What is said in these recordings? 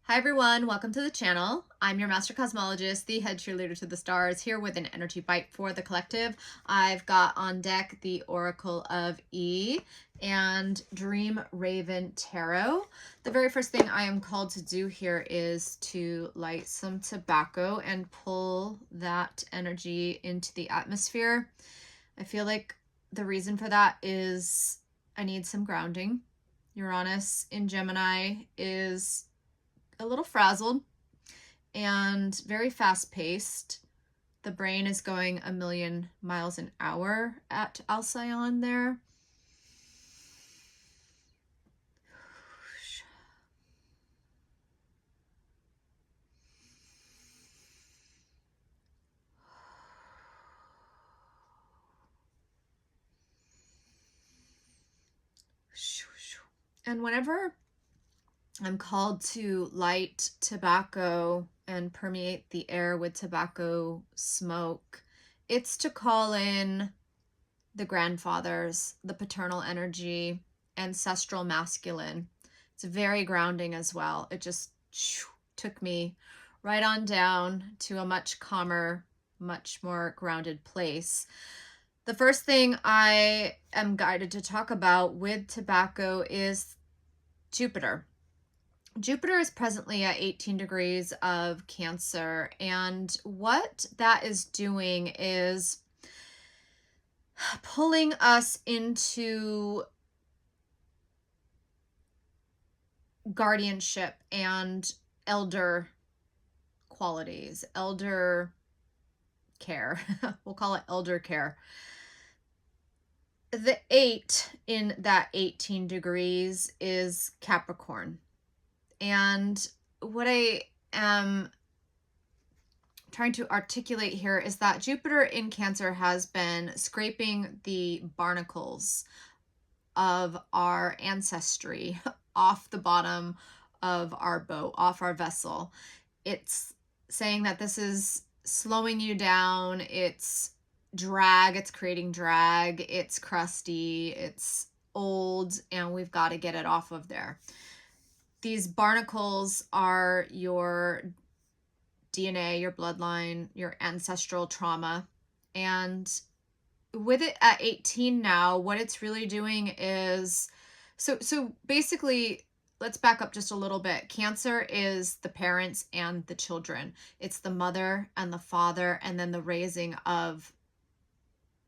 Hi everyone, welcome to the channel. I'm your master cosmologist, the head cheerleader to the stars, here with an energy bite for the collective. I've got on deck the Oracle of E and Dream Raven Tarot. The very first thing I am called to do here is to light some tobacco and pull that energy into the atmosphere. I feel like the reason for that is I need some grounding. Uranus in Gemini is a little frazzled and very fast paced. The brain is going a million miles an hour at Alcyon there. And whenever I'm called to light tobacco and permeate the air with tobacco smoke, it's to call in the grandfathers, the paternal energy, ancestral masculine. It's very grounding as well. It just took me right on down to a much calmer, much more grounded place. The first thing I am guided to talk about with tobacco is Jupiter. Jupiter is presently at 18 degrees of Cancer, and what that is doing is pulling us into guardianship and elder qualities, elder care. We'll call it elder care. The 8 in that 18 degrees is Capricorn. And what I am trying to articulate here is that Jupiter in Cancer has been scraping the barnacles of our ancestry off the bottom of our boat, off our vessel. It's saying that this is slowing you down. It's drag. It's creating drag. It's crusty. It's old, and we've got to get it off of there. These barnacles are your DNA, your bloodline, your ancestral trauma. And with it at 18 now, what it's really doing is, so basically, let's back up just a little bit. Cancer is the parents and the children. It's the mother and the father, and then the raising of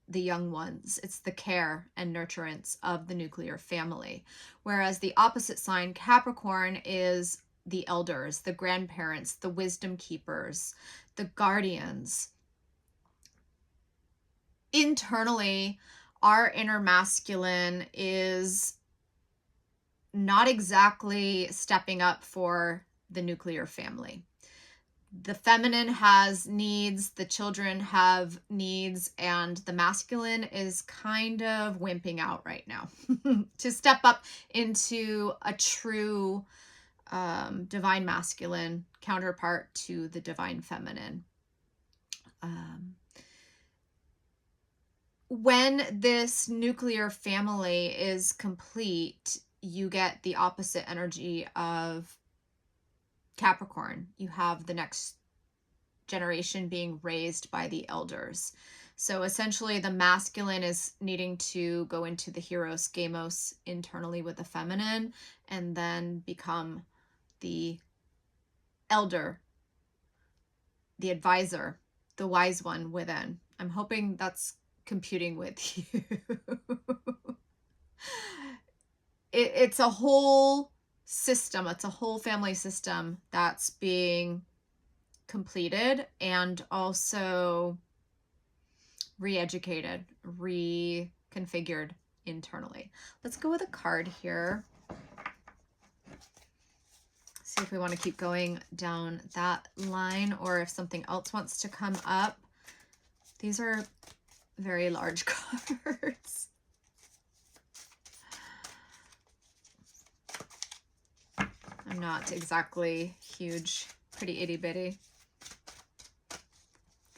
the young ones. It's the care and nurturance of the nuclear family. Whereas the opposite sign, Capricorn, is the elders, the grandparents, the wisdom keepers, the guardians. Internally, our inner masculine is not exactly stepping up for the nuclear family. The feminine has needs, the children have needs, and the masculine is kind of wimping out right now to step up into a true divine masculine counterpart to the divine feminine. When this nuclear family is complete, you get the opposite energy of Capricorn. You have the next generation being raised by the elders. So essentially the masculine is needing to go into the hieros gamos internally with the feminine, and then become the elder, the advisor, the wise one within. I'm hoping that's computing with you. It's a whole system. It's a whole family system that's being completed and also re-educated, reconfigured internally. Let's go with a card here. See if we want to keep going down that line or if something else wants to come up. These are very large cards. I'm not exactly huge, pretty itty bitty.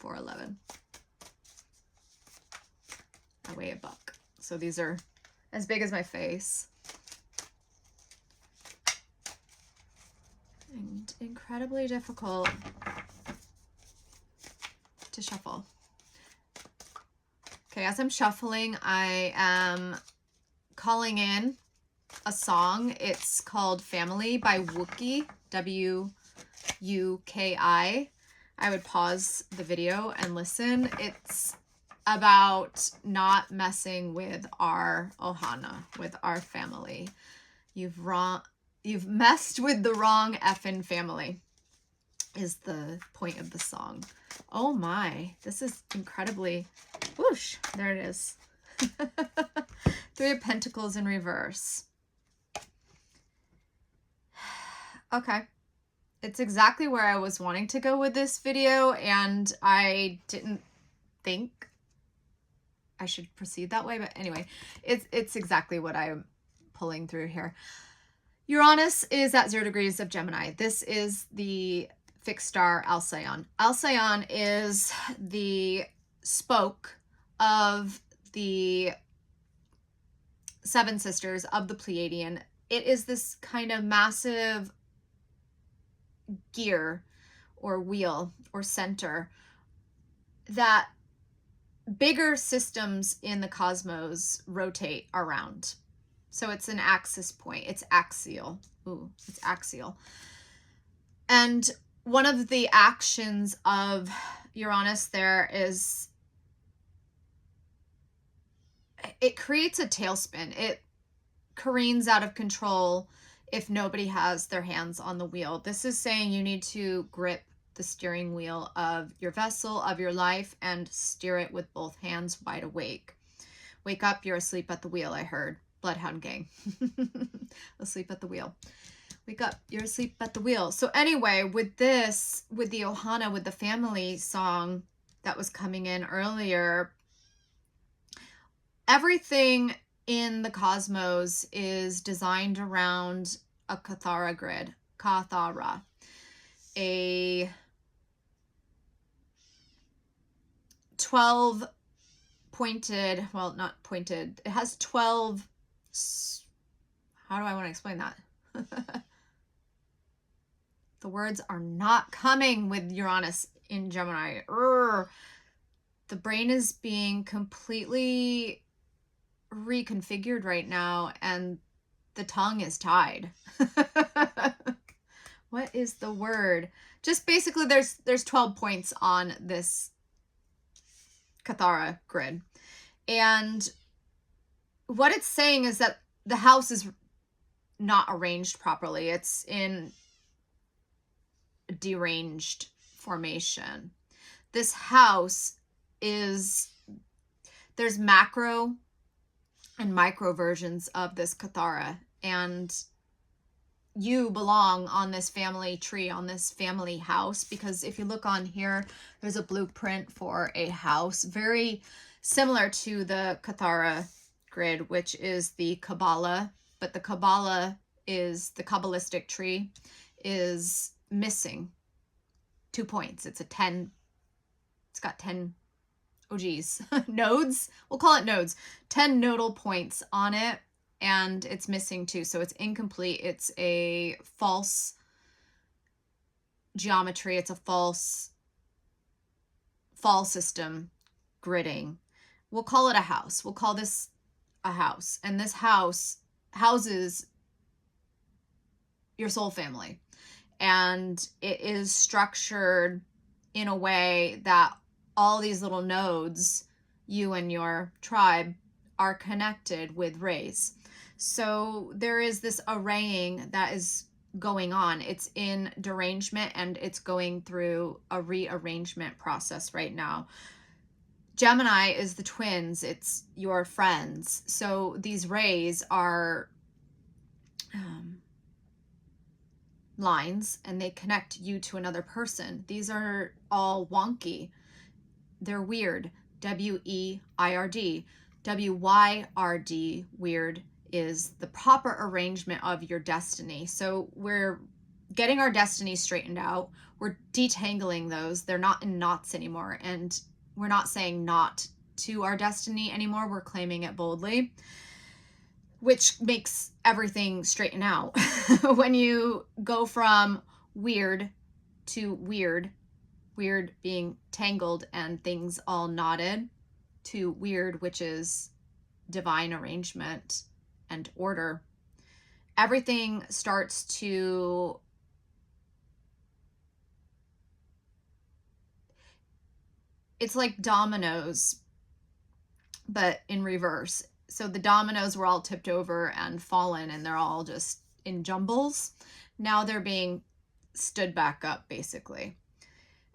4'11". I weigh a buck. So these are as big as my face. And and incredibly difficult to shuffle. Okay, as I'm shuffling, I am calling in a song. It's called Family by Wuki, W-U-K-I. I would pause the video and listen. It's about not messing with our ohana, with our family. You've messed with the wrong effing family, is the point of the song. Oh my, this is incredibly, whoosh, there it is. Three of Pentacles in reverse. Okay. It's exactly where I was wanting to go with this video, and I didn't think I should proceed that way, but anyway, it's exactly what I'm pulling through here. Uranus is at 0 degrees of Gemini. This is the fixed star Alcyon. Alcyon is the spoke of the seven sisters of the Pleiadian. It is this kind of massive gear or wheel or center that bigger systems in the cosmos rotate around. So it's an axis point. It's axial. Ooh, it's axial. And one of the actions of Uranus there is it creates a tailspin. It careens out of control if nobody has their hands on the wheel. This is saying you need to grip the steering wheel of your vessel, of your life, and steer it with both hands wide awake. Wake up, you're asleep at the wheel, I heard. Bloodhound Gang. Asleep at the wheel. Wake up, you're asleep at the wheel. So anyway, with this, with the ohana, with the family song that was coming in earlier, everything in the cosmos is designed around a Kathara grid. Kathara. A 12 pointed, well, not pointed, it has 12, how do I want to explain that? The words are not coming with Uranus in Gemini. The brain is being completely reconfigured right now, and the tongue is tied. What is the word? Just basically there's 12 points on this Kathara grid. And what it's saying is that the house is not arranged properly. It's in a deranged formation. This house is, there's macro and micro versions of this Kathara, and you belong on this family tree, on this family house, because if you look on here, there's a blueprint for a house very similar to the Kathara grid, which is the Kabbalah, but the Kabbalah is, the Kabbalistic tree is missing 2 points. It's a 10, it's got 10, oh geez, nodes, we'll call it nodes, 10 nodal points on it, and it's missing 2, so it's incomplete. It's a false geometry. It's a false fall system gridding. We'll call it a house. We'll call this a house, and this house houses your soul family, and it is structured in a way that all these little nodes, you and your tribe, are connected with rays. So there is this arraying that is going on. It's in derangement, and it's going through a rearrangement process right now. Gemini is the twins. It's your friends. So these rays are lines, and they connect you to another person. These are all wonky. They're weird. W-E-I-R-D. W-Y-R-D, weird, is the proper arrangement of your destiny. So we're getting our destiny straightened out. We're detangling those. They're not in knots anymore. And we're not saying not to our destiny anymore. We're claiming it boldly, which makes everything straighten out. When you go from weird to weird, weird being tangled and things all knotted, to weird, which is divine arrangement and order. Everything starts to it's like dominoes, but in reverse. So the dominoes were all tipped over and fallen, and they're all just in jumbles. Now they're being stood back up, basically.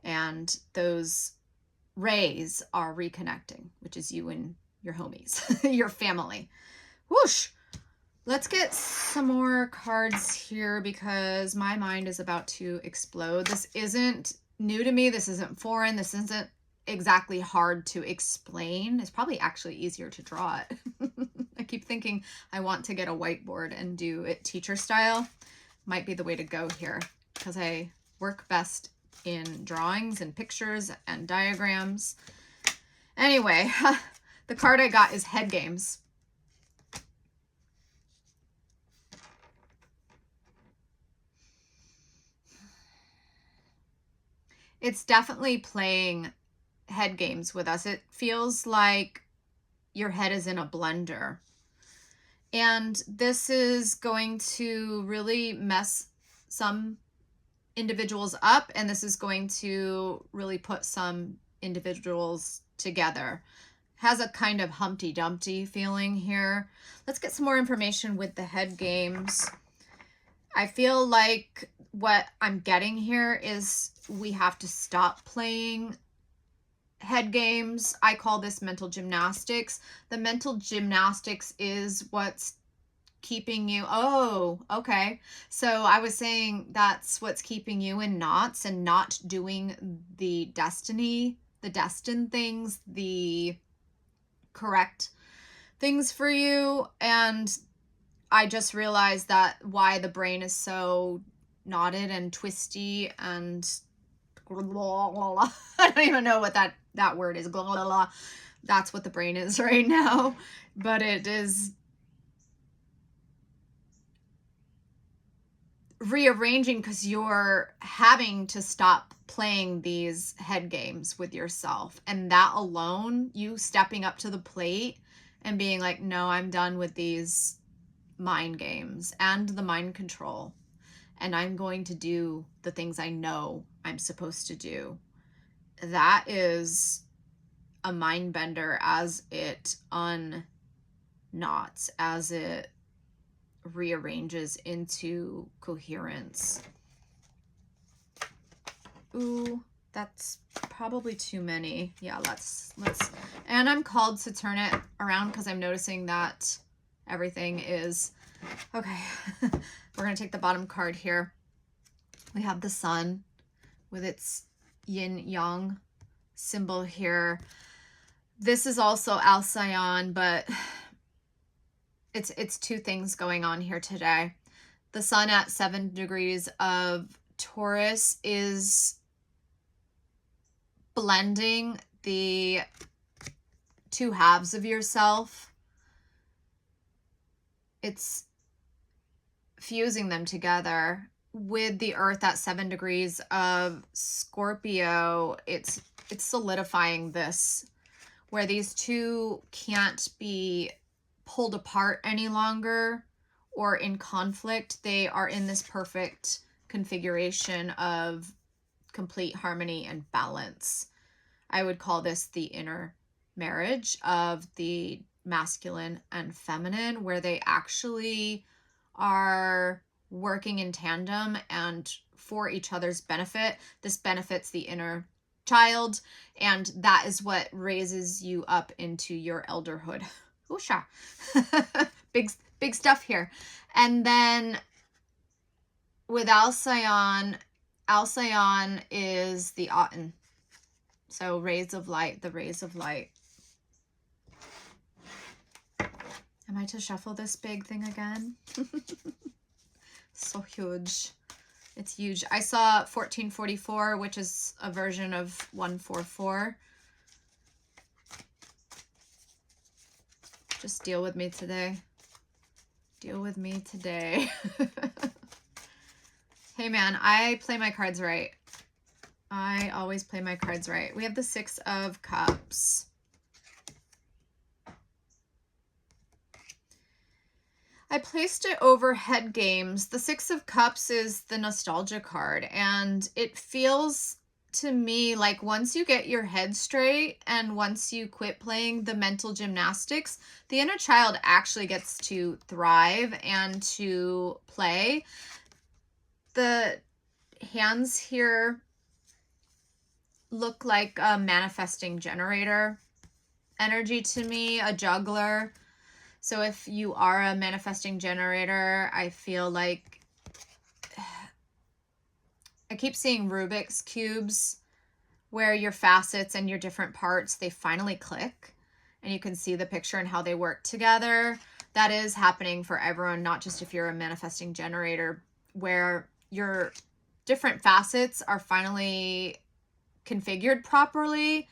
And those rays are reconnecting, which is you and your homies, your family. Whoosh! Let's get some more cards here because my mind is about to explode. This isn't new to me. This isn't foreign. This isn't exactly hard to explain. It's probably actually easier to draw it. I keep thinking I want to get a whiteboard and do it teacher style. Might be the way to go here because I work best in drawings and pictures and diagrams. Anyway, the card I got is Head Games. It's definitely playing head games with us. It feels like your head is in a blender. And this is going to really mess some individuals up, and this is going to really put some individuals together. Has a kind of Humpty Dumpty feeling here. Let's get some more information with the head games. I feel like what I'm getting here is we have to stop playing head games. I call this mental gymnastics. The mental gymnastics is what's keeping you. Oh, okay. So I was saying that's what's keeping you in knots and not doing the destined things, the correct things for you. And I just realized that why the brain is so knotted and twisty and I don't even know what that word is. That's what the brain is right now. But it is rearranging because you're having to stop playing these head games with yourself. And that alone, you stepping up to the plate and being like, no, I'm done with these mind games and the mind control. And I'm going to do the things I know I'm supposed to do. That is a mind bender as it unknots, as it rearranges into coherence. Ooh, that's probably too many. Yeah, let's, and I'm called to turn it around because I'm noticing that everything is, okay. We're going to take the bottom card here. We have the sun with its yin yang symbol here. This is also Alcyon, but it's two things going on here today. The sun at 7 degrees of Taurus is blending the two halves of yourself. It's fusing them together. With the earth at 7 degrees of Scorpio, it's solidifying this, where these two can't be pulled apart any longer or in conflict. They are in this perfect configuration of complete harmony and balance. I would call this the inner marriage of the masculine and feminine, where they actually are working in tandem and for each other's benefit. This benefits the inner child, and that is what raises you up into your elderhood. Oosha. Big stuff here. And then with Alcyon is the Aten. So rays of light, the rays of light. Am I to shuffle this big thing again? So huge. It's huge. I saw 1444, which is a version of 144. Just deal with me today. Deal with me today. Hey man, I play my cards right. I always play my cards right. We have the Six of Cups. I placed it over Head Games. The Six of Cups is the nostalgia card, and it feels to me like once you get your head straight and once you quit playing the mental gymnastics, the inner child actually gets to thrive and to play. The hands here look like a manifesting generator energy to me, a juggler. So if you are a manifesting generator, I feel like I keep seeing Rubik's cubes where your facets and your different parts, they finally click and you can see the picture and how they work together. That is happening for everyone, not just if you're a manifesting generator, where your different facets are finally configured properly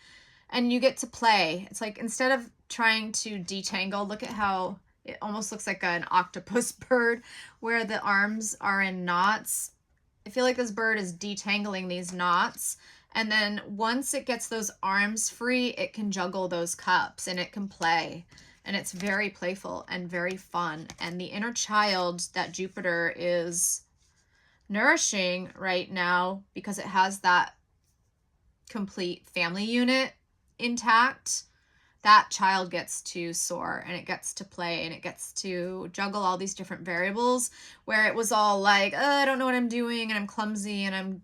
and you get to play. It's like instead of trying to detangle, look at how it almost looks like an octopus bird where the arms are in knots. I feel like this bird is detangling these knots, and then once it gets those arms free, it can juggle those cups and it can play, and it's very playful and very fun. And the inner child that Jupiter is nourishing right now, because it has that complete family unit intact, that child gets to soar and it gets to play and it gets to juggle all these different variables, where it was all like, oh, I don't know what I'm doing and I'm clumsy and I'm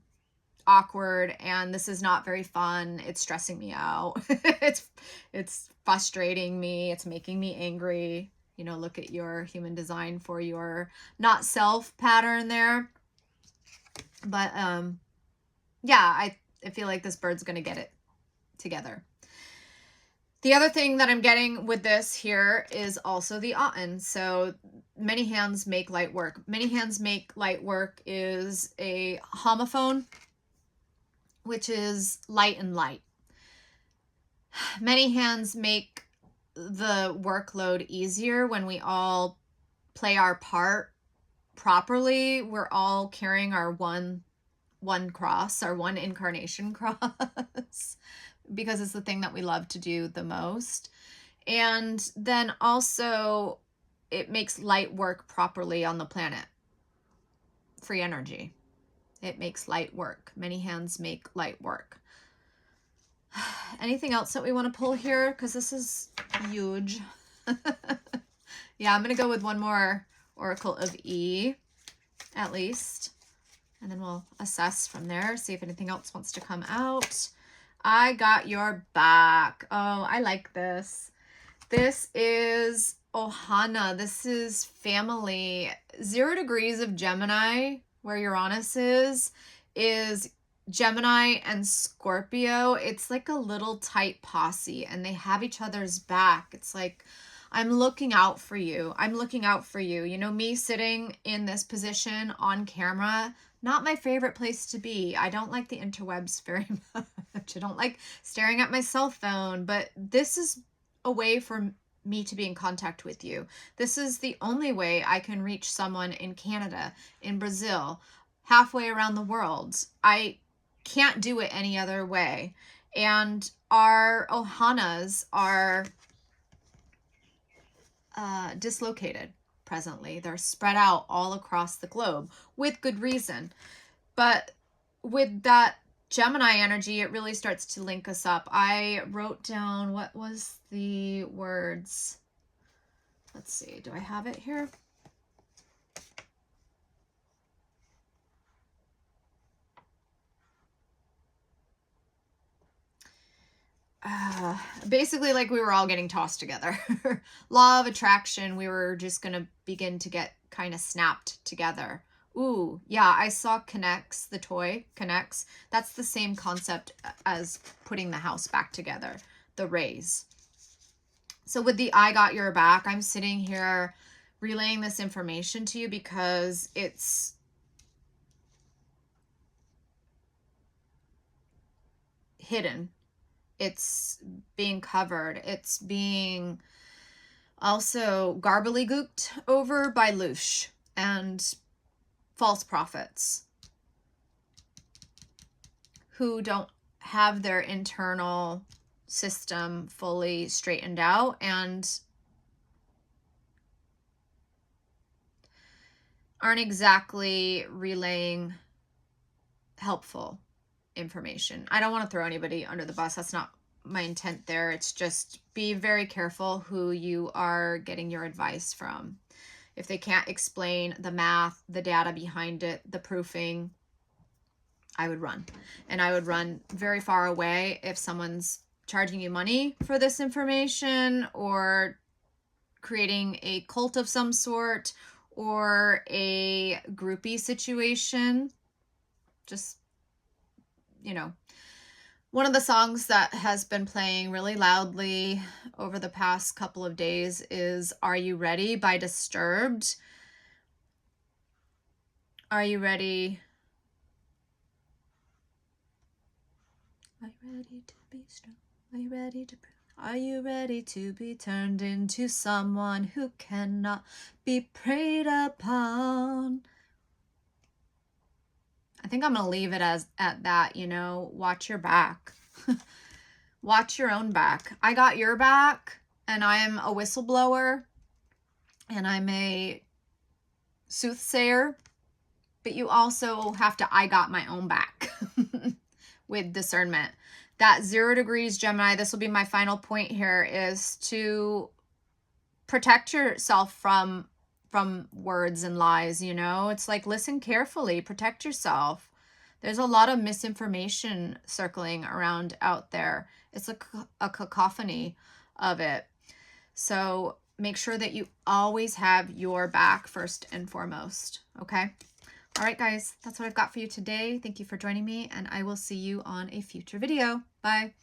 awkward and this is not very fun. It's stressing me out. It's frustrating me. It's making me angry. You know, look at your human design for your not self pattern there. But yeah, I feel like this bird's going to get it together. The other thing that I'm getting with this here is also the Aten. So many hands make light work. Many hands make light work is a homophone, which is light and light. Many hands make the workload easier when we all play our part properly. We're all carrying our one cross, our one incarnation cross, because it's the thing that we love to do the most. And then also it makes light work properly on the planet. Free energy. It makes light work. Many hands make light work. Anything else that we want to pull here? Because this is huge. Yeah, I'm going to go with one more Oracle of E, at least. And then we'll assess from there, see if anything else wants to come out. I got your back. Oh, I like this. This is Ohana. This is family. 0 degrees of Gemini, where Uranus is Gemini and Scorpio. It's like a little tight posse and they have each other's back. It's like, I'm looking out for you. I'm looking out for you. You know, me sitting in this position on camera, not my favorite place to be. I don't like the interwebs very much. I don't like staring at my cell phone, but this is a way for me to be in contact with you. This is the only way I can reach someone in Canada, in Brazil, halfway around the world. I can't do it any other way. And our Ohanas are dislocated presently. They're spread out all across the globe with good reason. But with that Gemini energy, it really starts to link us up. I wrote down, what was the words? Let's see, do I have it here? Basically, like we were all getting tossed together. Law of attraction, we were just going to begin to get kind of snapped together. Ooh, yeah, I saw Connects, the toy, Connects. That's the same concept as putting the house back together, the rays. So with the I got your back, I'm sitting here relaying this information to you because it's hidden. It's being covered. It's being also garbly gooped over by Loosh and false prophets. who don't have their internal system fully straightened out and aren't exactly relaying helpful information. I don't want to throw anybody under the bus. That's not my intent there. It's just be very careful who you are getting your advice from. If they can't explain the math, the data behind it, the proofing, I would run. And I would run very far away if someone's charging you money for this information or creating a cult of some sort or a groupie situation. Just, you know, one of the songs that has been playing really loudly over the past couple of days is Are You Ready by Disturbed. Are you ready? Are you ready to be strong? Are you ready to Are you ready to be turned into someone who cannot be preyed upon? I think I'm going to leave it at that, you know, watch your back. Watch your own back. I got your back, and I am a whistleblower, and I'm a soothsayer, but you also have to, I got my own back with discernment. That 0 degrees Gemini, this will be my final point here, is to protect yourself from words and lies, you know? It's like, listen carefully, protect yourself. There's a lot of misinformation circling around out there. It's a cacophony of it. So make sure that you always have your back first and foremost, okay? All right, guys, that's what I've got for you today. Thank you for joining me, and I will see you on a future video. Bye.